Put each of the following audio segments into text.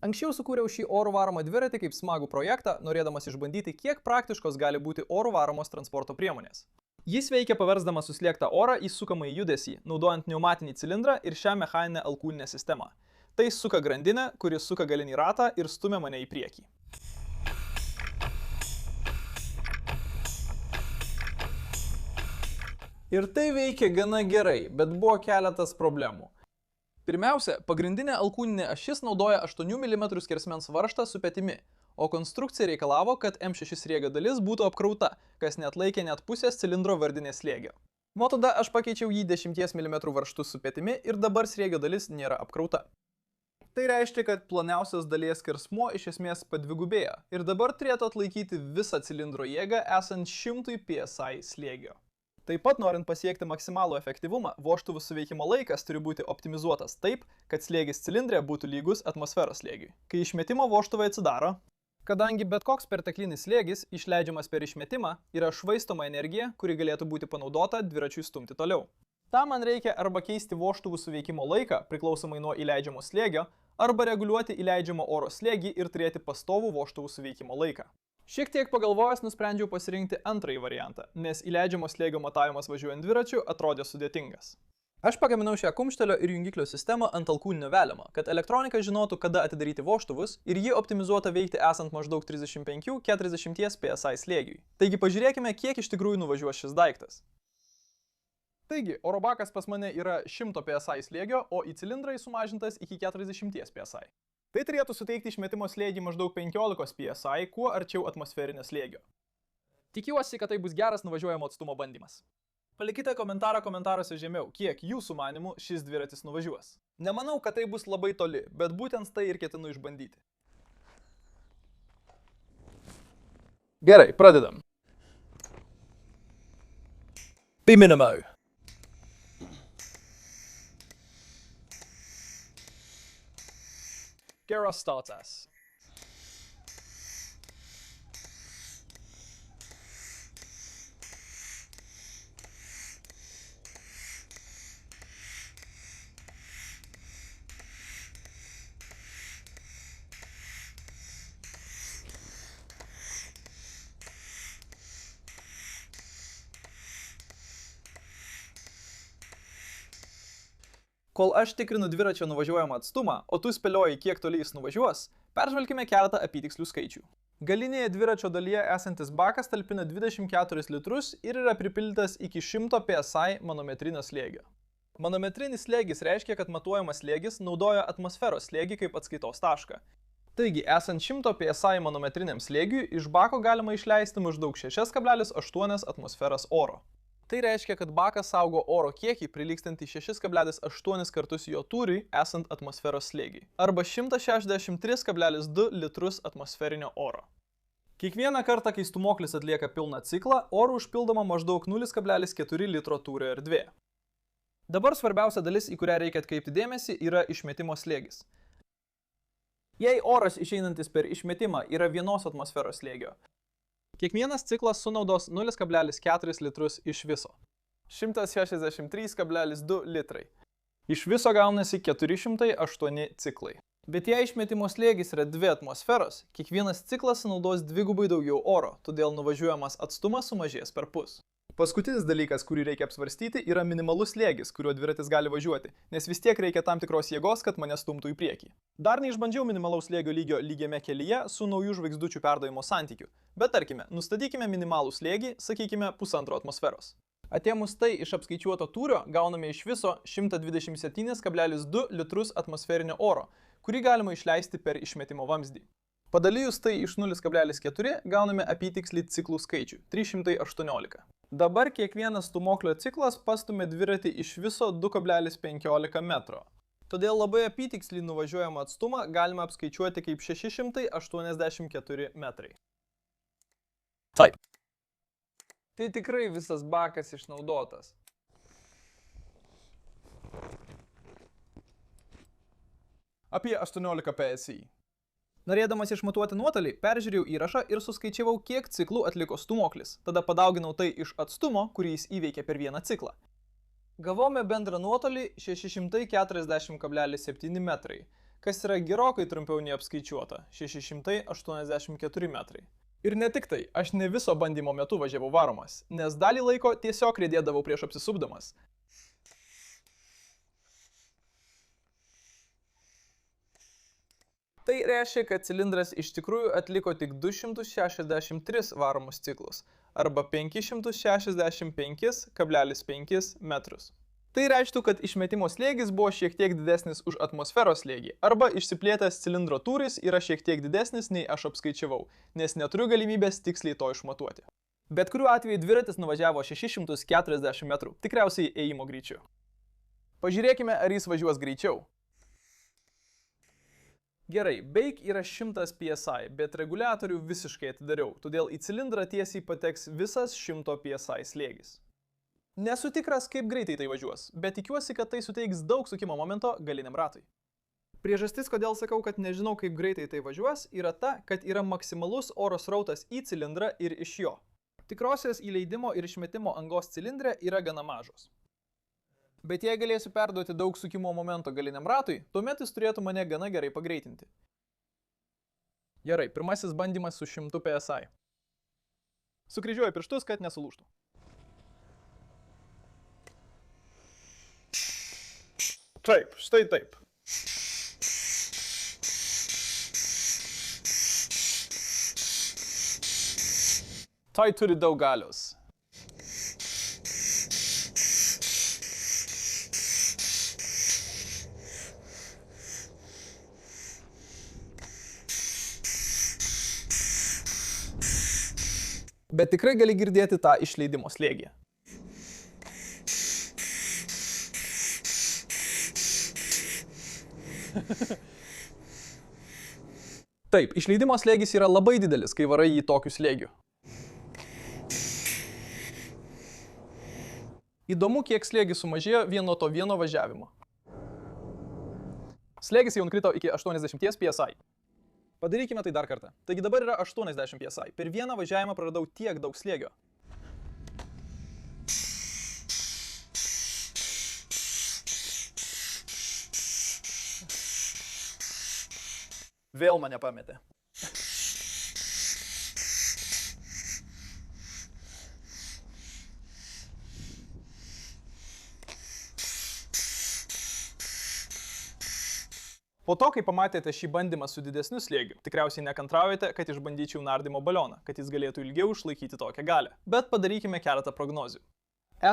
Anksčiau sukūriau šį oro varomą dviratį kaip smagų projektą, norėdamas išbandyti, kiek praktiškos gali būti oro varomos transporto priemonės. Jis veikia paversdamas suslėgtą orą į sukamąjį judesį, naudojant pneumatinį cilindrą ir šią mechaninę alkūninę sistemą. Tai suka grandinę, kuris suka galinį ratą ir stumia mane į priekį. Ir tai veikia gana gerai, bet buvo keletas problemų. Pirmiausia, pagrindinė alkūninė ašis naudoja 8 mm skersmens varžtą su petimi, o konstrukcija reikalavo, kad M6 sriegio dalis būtų apkrauta, kas neatlaikė net pusės cilindro vardinės slėgio. Nuo tada aš pakeičiau jį 10 mm varžtu su petimi ir dabar sriegio dalis nėra apkrauta. Tai reiškia, kad ploniausios dalies skersmuo iš esmės padvigubėjo ir dabar turėtų atlaikyti visą cilindro jėgą esant 100 psi slėgio. Taip pat, norint pasiekti maksimalų efektyvumą, vožtuvų suveikimo laikas turi būti optimizuotas taip, kad slėgis cilindre būtų lygus atmosferos slėgiui. Kai išmetimo vožtuvai atsidaro, kadangi bet koks perteklinis slėgis, išleidžiamas per išmetimą, yra švaistoma energija, kuri galėtų būti panaudota dviračiui stumti toliau. Tam man reikia arba keisti vožtuvų suveikimo laiką, priklausomai nuo įleidžiamo slėgio, arba reguliuoti įleidžiamo oro slėgį ir turėti pastovų vožtuvų suveikimo laiką. Šiek tiek pagalvojęs nusprendžiau pasirinkti antrąjį variantą, nes įleidžiamo slėgio matavimas važiuojant dviračiu atrodė sudėtingas. Aš pagaminau šią kumštelio ir jungiklio sistemą ant alkūninio velimo, kad elektronika žinotų, kada atidaryti vožtuvus ir ji optimizuota veikti esant maždaug 35–40 psi slėgiui. Taigi pažiūrėkime, kiek iš tikrųjų nuvažiuos šis daiktas. Taigi, oro bakas pas mane yra 100 psi slėgio, o į cilindrą sumažintas iki 40 psi. Tai turėtų suteikti išmetimo slėgį maždaug 15 psi, kuo arčiau atmosferinio slėgio. Tikiuosi, kad tai bus geras nuvažiuojamo atstumo bandymas. Palikite komentarą komentaruose žemiau, kiek jūsų manimų šis dviratis nuvažiuos. Nemanau, kad tai bus labai toli, bet būtent tai ir ketinu išbandyti. Gerai, pradedam. Minimo. Geras startas. Kol aš tikrinu dviračio nuvažiuojamą atstumą, o tu spėlioji, kiek toli jis nuvažiuos, peržvelkime keletą apytikslių skaičių. Galinėje dviračio dalyje esantis bakas talpina 24 litrus ir yra pripildytas iki 100 psi manometrinio slėgio. Manometrinis slėgis reiškia, kad matuojamas slėgis naudoja atmosferos slėgį kaip atskaitos tašką. Taigi, esant 100 psi manometriniam slėgiui, iš bako galima išleisti maždaug 6,8 atmosferos oro. Tai reiškia, kad bakas saugo oro kiekį prilygstantį 6,8 kartus jo tūriui esant atmosferos slėgiui, arba 163,2 litrus atmosferinio oro. Kiekvieną kartą, kai stūmoklis atlieka pilną ciklą, oro užpildoma maždaug 0,4 litro tūrio erdvė. Dabar svarbiausia dalis, į kurią reikia atkreipti dėmesį, yra išmetimo slėgis. Jei oras išeinantis per išmetimą yra 1 atmosferos slėgio, kiekvienas ciklas sunaudos 0,4 litrus iš viso. 163,2 litrai. Iš viso gaunasi 408 ciklai. Bet jei išmetimo slėgis yra 2 atmosferos, kiekvienas ciklas sunaudos dvigubai daugiau oro, todėl nuvažiuojamas atstumas sumažės per pus. Paskutinis dalykas, kurį reikia apsvarstyti, yra minimalus slėgis, kuriuo dviratis gali važiuoti, nes vis tiek reikia tam tikros jėgos, kad mane stumtų į priekį. Dar neišbandžiau minimalaus slėgio lygio lygiame kelyje su naujų žvaigždučių perdavimo santykiu, bet tarkime, nustatykime minimalų slėgį, sakykime, 1,5 atmosferos. Atėmus tai iš apskaičiuoto tūrio, gauname iš viso 127,2 litrus atmosferinio oro, kurį galima išleisti per išmetimo vamzdį. Padalijus tai iš 0,4 gauname apytikslį ciklų skaičių – 318. Dabar kiekvienas stūmoklio ciklas pastumia dviratį iš viso 2,15 metro. Todėl labai apytiksliai nuvažiuojamą atstumą galima apskaičiuoti kaip 684 metrai. Taip. Tai tikrai visas bakas išnaudotas. Apie 18 psi. Norėdamas išmatuoti nuotolį, peržiūrėjau įrašą ir suskaičiavau, kiek ciklų atliko stūmoklis. Tada padauginau tai iš atstumo, kurį jis įveikė per vieną ciklą. Gavome bendrą nuotolį 640,7 metrai, kas yra gerokai trumpiau nei apskaičiuota – 684 metrai. Ir ne tik tai, aš ne viso bandymo metu važiavau varomas, nes dalį laiko tiesiog riedėdavau prieš apsisupdamas. Tai reiškia, kad cilindras iš tikrųjų atliko tik 263 varomus ciklus, arba 565,5 metrus. Tai reikštų, kad išmetimo slėgis buvo šiek tiek didesnis už atmosferos slėgį, arba išsiplėtęs cilindro tūris yra šiek tiek didesnis nei aš apskaičiavau, nes neturiu galimybės tiksliai to išmatuoti. Bet kuriuo atveju dviratis nuvažiavo 640 metrų, tikriausiai ėjimo greičiu. Pažiūrėkime, ar jis važiuos greičiau. Gerai, beik yra 100 PSI, bet reguliatorių visiškai atidariau, todėl į cilindrą tiesiai pateks visas 100 PSI slėgis. Nesu tikras, kaip greitai tai važiuos, bet tikiuosi, kad tai suteiks daug sukimo momento galiniam ratui. Priežastis, kodėl sakau, kad nežinau, kaip greitai tai važiuos, yra ta, kad yra maksimalus oro srautas į cilindrą ir iš jo. Tikrosios įleidimo ir išmetimo angos cilindre yra gana mažos. Bet jei galėsiu perduoti daug sukimo momento galiniam ratui, tuomet jis turėtų mane gana gerai pagreitinti. Gerai, pirmasis bandymas su 100 PSI. Sukryžiuoju pirštus, kad nesulūžtų. Taip, štai taip. Tai turi daug galios. Bet tikrai gali girdėti tą išleidimo slėgį. Taip, išleidimo slėgis yra labai didelis, kai varai jį tokiu slėgiu. Įdomu, kiek slėgis sumažėjo vien nuo to vieno važiavimo. Slėgis jau nukrito iki 80 PSI. Padarykime tai dar kartą. Taigi dabar yra 80 PSI. Per vieną važiavimą praradau tiek daug slėgio. Vėl mane pametė. Po to, kai pamatėte šį bandymą su didesniu slėgiu, tikriausiai nekantraujate, kad išbandyčiau nardymo balioną, kad jis galėtų ilgiau išlaikyti tokią galią. Bet padarykime keletą prognozių.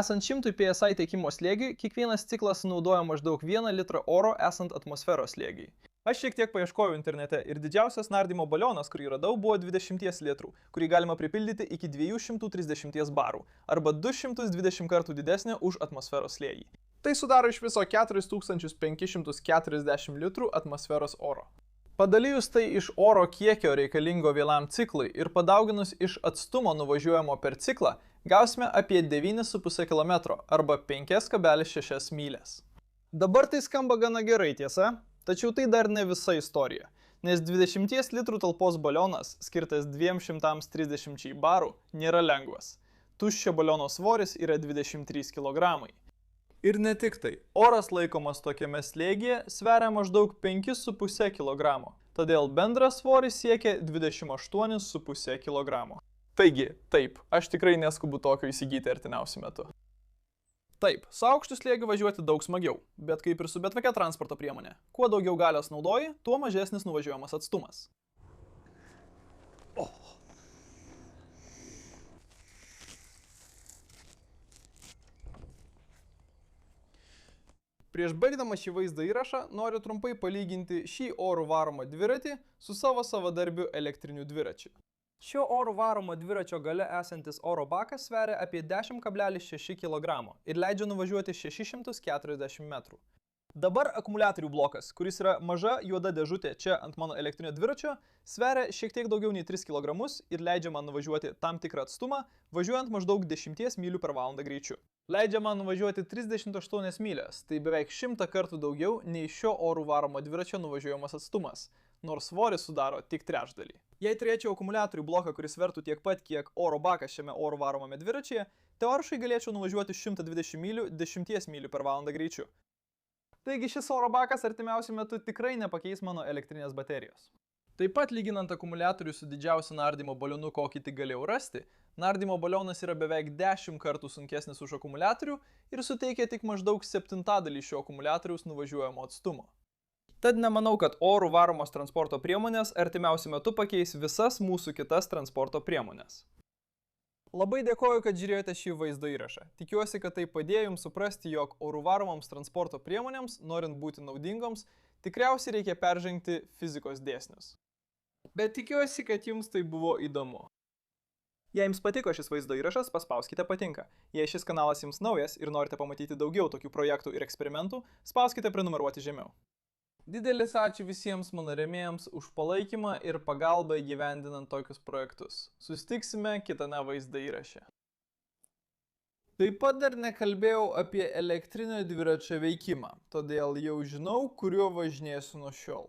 Esant 100 PSI tiekimo slėgiui, kiekvienas ciklas sunaudoja maždaug 1 litrą oro esant atmosferos slėgiui. Aš šiek tiek paieškojau internete ir didžiausias nardymo balionas, kurį radau, buvo 20 litrų, kurį galima pripildyti iki 230 barų, arba 220 kartų didesnė už atmosferos slėgį. Tai sudaro iš viso 4540 litrų atmosferos oro. Padalijus tai iš oro kiekio reikalingo vienam ciklui ir padauginus iš atstumo nuvažiuojamo per ciklą, gausime apie 9,5 km arba 5,6 mylias. Dabar tai skamba gana gerai, tiesa? Tačiau tai dar ne visa istorija, nes 20 litrų talpos balionas, skirtas 230 barų, nėra lengvas. Tuščio baliono svoris yra 23 kg. Ir ne tik tai, oras laikomas tokiame slėgyje sveria maždaug 5,5 kg, todėl bendras svoris siekia 28,5 kg. Taigi, taip, aš tikrai neskubu tokio įsigyti artimiausiu metu. Taip, su aukštu slėgiu važiuoti daug smagiau, bet kaip ir su bet kokia transporto priemonė, kuo daugiau galios naudoji, tuo mažesnis nuvažiuojamas atstumas. Prieš baigdamas šį vaizdo įrašą noriu trumpai palyginti šį orų varomą dviratį su savo savadarbiu elektriniu dviračiu. Šio orų varomo dviračio gale esantis oro bakas sveria apie 10,6 kg ir leidžia nuvažiuoti 640 metrų. Dabar akumuliatorių blokas, kuris yra maža juoda dėžutė čia ant mano elektrinio dviračio, sveria šiek tiek daugiau nei 3 kg ir leidžia man nuvažiuoti tam tikrą atstumą, važiuojant maždaug 10 mylių per valandą greičiu. Leidžia man nuvažiuoti 38 mylias, tai beveik 100 kartų daugiau nei šio orų varomo dviračio nuvažiuojamas atstumas, nors svoris sudaro tik trečdalį. Jei turėčiau akumuliatorių bloką, kuris svertų tiek pat, kiek oro bakas šiame orų varomame dviračyje, teoriškai galėčiau nuvažiuoti 120 mylių 10 mylių per valandą greičiu. Taigi šis oro bakas artimiausiu metu tikrai nepakeis mano elektrinės baterijos. Taip pat lyginant akumuliatorių su didžiausiu nardymo balionu, kokį tik galėjau rasti, nardymo balionas yra beveik 10 kartų sunkesnis už akumuliatorių ir suteikia tik maždaug 1/7 šio akumuliatoriaus nuvažiuojamo atstumo. Tad nemanau, kad orų varomos transporto priemonės artimiausiu metu pakeis visas mūsų kitas transporto priemonės. Labai dėkoju, kad žiūrėjote šį vaizdo įrašą. Tikiuosi, kad tai padėjo jums suprasti, jog orų varomoms transporto priemonėms, norint būti naudingoms, tikriausiai reikia peržengti fizikos dėsnius. Bet tikiuosi, kad jums tai buvo įdomu. Jei jums patiko šis vaizdo įrašas, paspauskite patinka. Jei šis kanalas jums naujas ir norite pamatyti daugiau tokių projektų ir eksperimentų, spauskite prenumeruoti žemiau. Didelis ačiū visiems mano rėmėjams už palaikymą ir pagalbą įgyvendinant tokius projektus. Susitiksime kitame vaizdo įraše. Taip pat dar nekalbėjau apie elektrinio dviračio veikimą, todėl jau žinau, kuriuo važinėsiu nuo šiol.